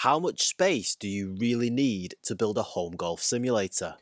How much space do you really need to build a home golf simulator?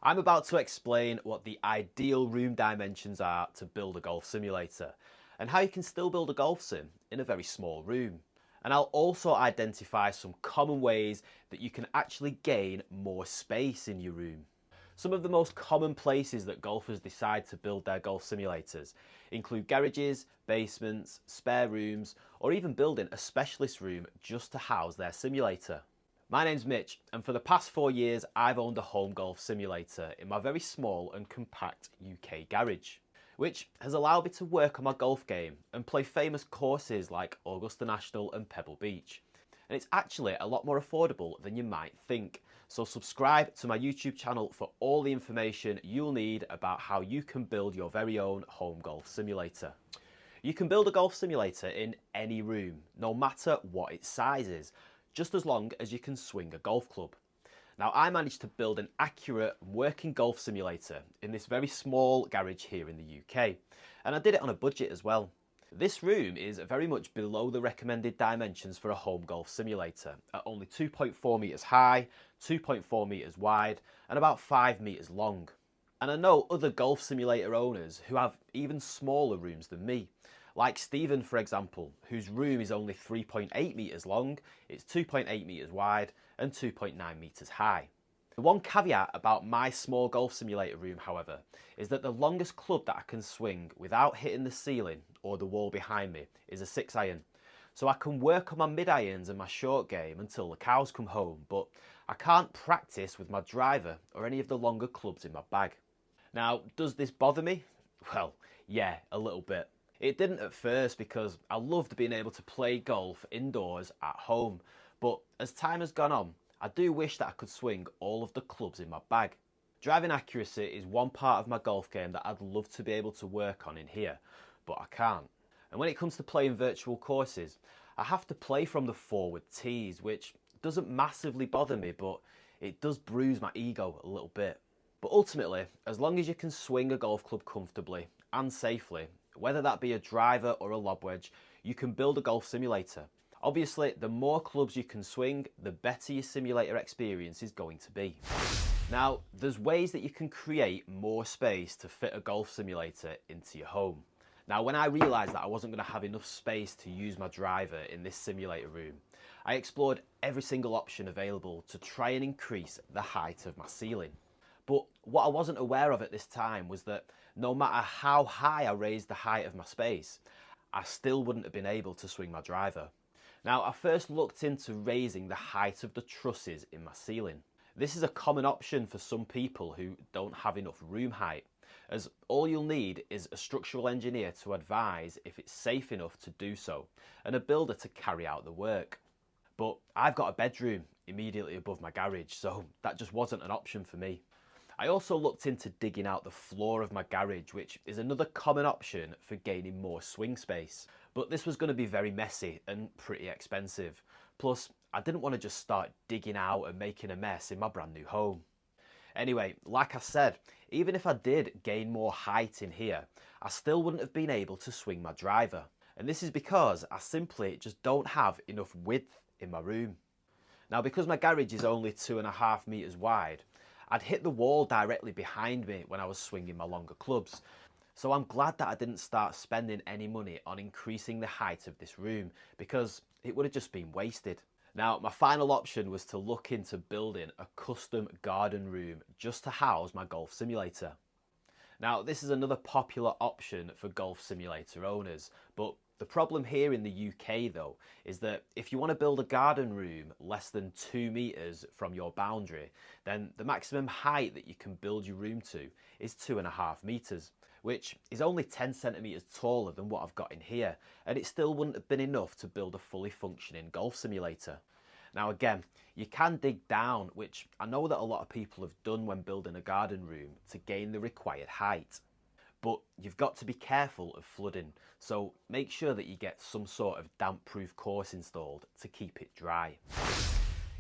I'm about to explain what the ideal room dimensions are to build a golf simulator and how you can still build a golf sim in a very small room. And I'll also identify some common ways that you can actually gain more space in your room. Some of the most common places that golfers decide to build their golf simulators include garages, basements, spare rooms, or even building a specialist room just to house their simulator. My name's Mitch, and for the past 4 years I've owned a home golf simulator in my very small and compact UK garage, which has allowed me to work on my golf game and play famous courses like Augusta National and Pebble Beach. And it's actually a lot more affordable than you might think. So subscribe to my YouTube channel for all the information you'll need about how you can build your very own home golf simulator. You can build a golf simulator in any room, no matter what its size is, just as long as you can swing a golf club. Now, I managed to build an accurate working golf simulator in this very small garage here in the UK, and I did it on a budget as well. This room is very much below the recommended dimensions for a home golf simulator, at only 2.4 metres high, 2.4 metres wide, and about 5 metres long. And I know other golf simulator owners who have even smaller rooms than me, like Stephen, for example, whose room is only 3.8 metres long, it's 2.8 metres wide, and 2.9 metres high. The one caveat about my small golf simulator room, however, is that the longest club that I can swing without hitting the ceiling or the wall behind me is a 6-iron. So I can work on my mid-irons and my short game until the cows come home, but I can't practice with my driver or any of the longer clubs in my bag. Now, does this bother me? Well, yeah, a little bit. It didn't at first because I loved being able to play golf indoors at home, but as time has gone on, I do wish that I could swing all of the clubs in my bag. Driving accuracy is one part of my golf game that I'd love to be able to work on in here, but I can't. And when it comes to playing virtual courses, I have to play from the forward tees, which doesn't massively bother me, but it does bruise my ego a little bit. But ultimately, as long as you can swing a golf club comfortably and safely, whether that be a driver or a lob wedge, you can build a golf simulator. Obviously, the more clubs you can swing, the better your simulator experience is going to be. Now, there's ways that you can create more space to fit a golf simulator into your home. Now, when I realised that I wasn't going to have enough space to use my driver in this simulator room, I explored every single option available to try and increase the height of my ceiling. But what I wasn't aware of at this time was that no matter how high I raised the height of my space, I still wouldn't have been able to swing my driver. Now, I first looked into raising the height of the trusses in my ceiling. This is a common option for some people who don't have enough room height, as all you'll need is a structural engineer to advise if it's safe enough to do so, and a builder to carry out the work. But I've got a bedroom immediately above my garage, so that just wasn't an option for me. I also looked into digging out the floor of my garage, which is another common option for gaining more swing space. But this was going to be very messy and pretty expensive. Plus, I didn't want to just start digging out and making a mess in my brand new home. Anyway, like I said, even if I did gain more height in here, I still wouldn't have been able to swing my driver. And this is because I simply just don't have enough width in my room. Now, because my garage is only 2.5 metres wide, I'd hit the wall directly behind me when I was swinging my longer clubs. So I'm glad that I didn't start spending any money on increasing the height of this room, because it would have just been wasted. Now, my final option was to look into building a custom garden room just to house my golf simulator. Now, this is another popular option for golf simulator owners, but the problem here in the UK though is that if you want to build a garden room less than 2 metres from your boundary, then the maximum height that you can build your room to is 2.5 metres, which is only 10 centimetres taller than what I've got in here, and it still wouldn't have been enough to build a fully functioning golf simulator. Now again, you can dig down, which I know that a lot of people have done when building a garden room to gain the required height. But you've got to be careful of flooding, so make sure that you get some sort of damp-proof course installed to keep it dry.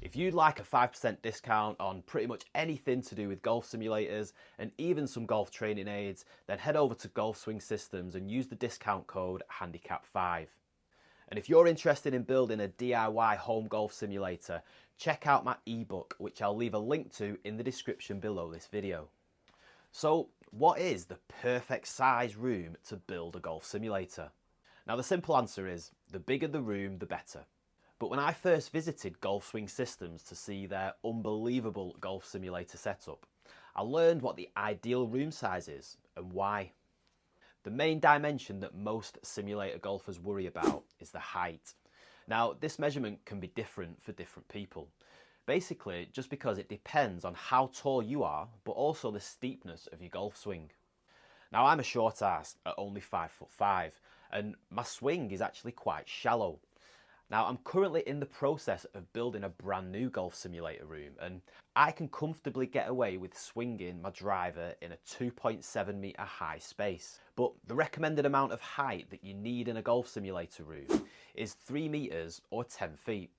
If you'd like a 5% discount on pretty much anything to do with golf simulators and even some golf training aids, then head over to Golf Swing Systems and use the discount code HANDICAP5. And if you're interested in building a DIY home golf simulator, check out my ebook, which I'll leave a link to in the description below this video. So, what is the perfect size room to build a golf simulator? Now, the simple answer is, the bigger the room, the better. But when I first visited Golf Swing Systems to see their unbelievable golf simulator setup, I learned what the ideal room size is and why. The main dimension that most simulator golfers worry about is the height. Now, this measurement can be different for different people. Basically, just because it depends on how tall you are, but also the steepness of your golf swing. Now, I'm a short ass at only 5'5", and my swing is actually quite shallow. Now, I'm currently in the process of building a brand new golf simulator room, and I can comfortably get away with swinging my driver in a 2.7 metre high space. But the recommended amount of height that you need in a golf simulator room is 3 metres or 10 feet.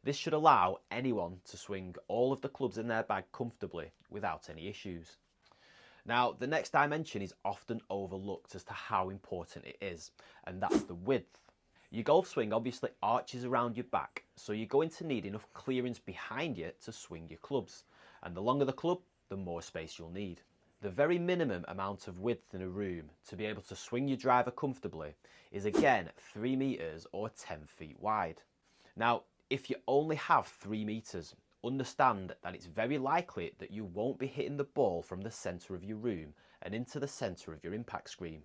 This should allow anyone to swing all of the clubs in their bag comfortably without any issues. Now, the next dimension is often overlooked as to how important it is, and that's the width. Your golf swing obviously arches around your back, so you're going to need enough clearance behind you to swing your clubs. And the longer the club, the more space you'll need. The very minimum amount of width in a room to be able to swing your driver comfortably is again 3 metres or 10 feet wide. Now, if you only have 3 metres, understand that it's very likely that you won't be hitting the ball from the centre of your room and into the centre of your impact screen.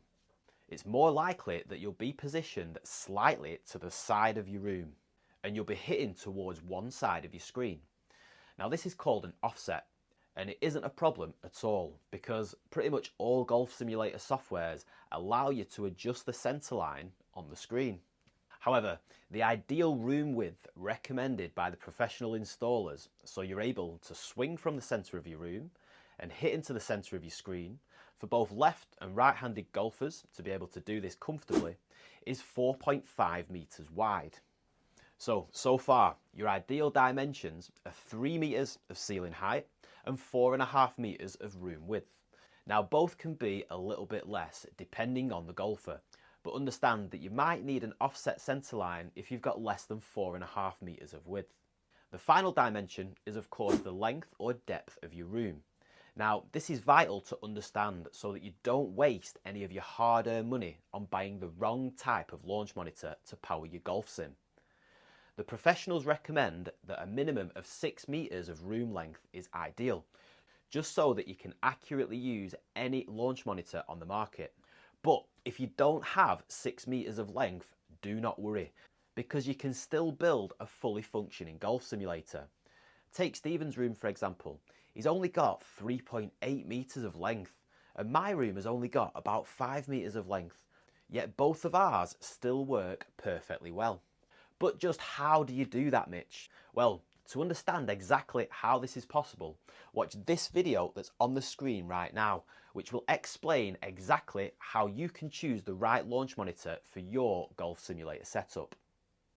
It's more likely that you'll be positioned slightly to the side of your room and you'll be hitting towards one side of your screen. Now, this is called an offset, and it isn't a problem at all because pretty much all golf simulator softwares allow you to adjust the centre line on the screen. However, the ideal room width recommended by the professional installers, so you're able to swing from the centre of your room and hit into the centre of your screen, for both left and right-handed golfers to be able to do this comfortably, is 4.5 metres wide. So far, your ideal dimensions are 3 metres of ceiling height and 4.5 metres of room width. Now, both can be a little bit less depending on the golfer, but understand that you might need an offset centre line if you've got less than 4.5 metres of width. The final dimension is of course the length or depth of your room. Now, this is vital to understand so that you don't waste any of your hard-earned money on buying the wrong type of launch monitor to power your golf sim. The professionals recommend that a minimum of 6 metres of room length is ideal, just so that you can accurately use any launch monitor on the market. But if you don't have 6 metres of length, do not worry, because you can still build a fully functioning golf simulator. Take Stephen's room for example. He's only got 3.8 metres of length, and my room has only got about 5 metres of length, yet both of ours still work perfectly well. But just how do you do that, Mitch? Well, to understand exactly how this is possible, watch this video that's on the screen right now, which will explain exactly how you can choose the right launch monitor for your golf simulator setup.